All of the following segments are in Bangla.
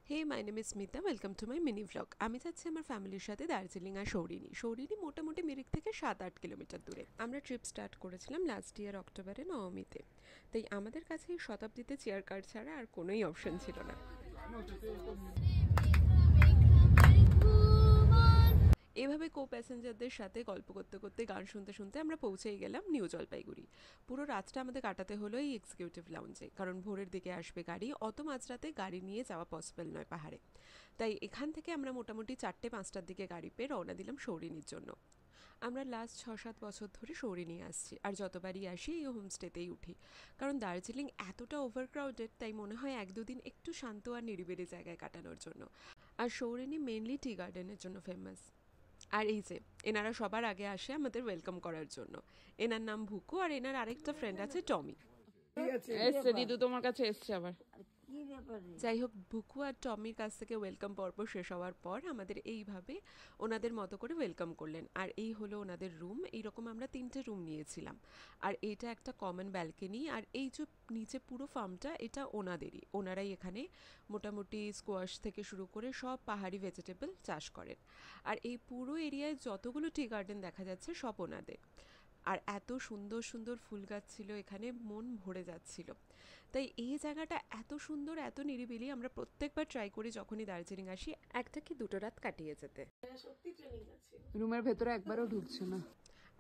Hey my name is Smita, welcome to my mini vlog. আমি যাচ্ছি আমার ফ্যামিলির সাথে দার্জিলিং আর সৌরিনি মোটামুটি মিরিক থেকে 7-8 কিলোমিটার দূরে। আমরা ট্রিপ স্টার্ট করেছিলাম লাস্ট ইয়ার অক্টোবরে নবমীতে। তাই আমাদের কাছে এই শতাব্দীতে চেয়ার কার ছাড়া আর কোনোই অপশন ছিল না। এভাবে কো প্যাসেঞ্জারদের সাথে গল্প করতে করতে গান শুনতে শুনতে আমরা পৌঁছেই গেলাম নিউ জলপাইগুড়ি। পুরো রাতটা আমাদের কাটাতে হলো এই এক্সিকিউটিভ লাউঞ্জে, কারণ ভোরের দিকে আসবে গাড়ি, অত মাঝরাতে গাড়ি নিয়ে যাওয়া পসিবল নয় পাহাড়ে। তাই এখান থেকে আমরা মোটামুটি 4টে-5টার দিকে গাড়ি পেয়ে রওনা দিলাম সৌরিনির জন্য। আমরা লাস্ট 6-7 বছর ধরে সৌরিনি আসছি, আর যতবারই আসি এই হোমস্টেতেই উঠি, কারণ দার্জিলিং এতটা ওভারক্রাউডেড, তাই মনে হয় 1-2 দিন একটু শান্ত আর নিরিবিলি জায়গায় কাটানোর জন্য। আর সৌরিনি মেনলি টি গার্ডেনের জন্য ফেমাস। আর এই যে এনারা সবার আগে আসে আমাদের ওয়েলকাম করার জন্য। এনার নাম ভুকু, আর এনার আরেকটা ফ্রেন্ড আছে টমি। এসছে দিদু, তোমার কাছে এসছে আবার। যাই হোক, ভুকু আর টমির কাছ থেকে ওয়েলকাম পর্ব শেষ হওয়ার পর আমাদের এইভাবে ওনাদের মতো করে ওয়েলকাম করলেন। আর এই হলো ওনাদের রুম। এইরকম আমরা 3টে রুম নিয়েছিলাম। আর এইটা একটা কমন ব্যালকনি। আর এই যে নিচে পুরো ফার্মটা, এটা ওনাদেরই। ওনারাই এখানে মোটামুটি স্কোয়াশ থেকে শুরু করে সব পাহাড়ি ভেজিটেবল চাষ করেন। আর এই পুরো এরিয়ায় যতগুলো টি গার্ডেন দেখা যাচ্ছে সব ওনাদের। আর এত সুন্দর সুন্দর ফুল গাছ ছিল এখানে, মন ভরে যাচ্ছিল। তাই এই জায়গাটা এত সুন্দর, এত নিরিবিলি, আমরা প্রত্যেকবার ট্রাই করি যখনই দার্জিলিং আসি 1 কি 2 রাত কাটিয়ে যেতে। রুমের ভেতরে একবারও ঢুকছে না।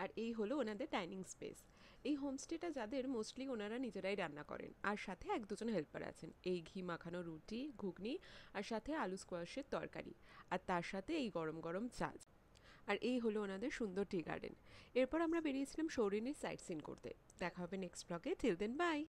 আর এই হলো ওনাদের ডাইনিং স্পেস। এই হোমস্টেটা যাদের, মোস্টলি ওনারা নিজেরাই রান্না করেন, আর সাথে 1-2 জন হেল্পার আছেন। এই ঘি মাখানো রুটি, ঘুগনি, আর সাথে আলু স্কোয়াশের তরকারি, আর তার সাথে এই গরম গরম চা। আর এই হলো ওনাদের সুন্দর টি গার্ডেন। এরপর আমরা বেরিয়েছিলাম সৌরিনির সাইট সিন করতে। দেখা হবে নেক্সট ব্লগে। Till then, by.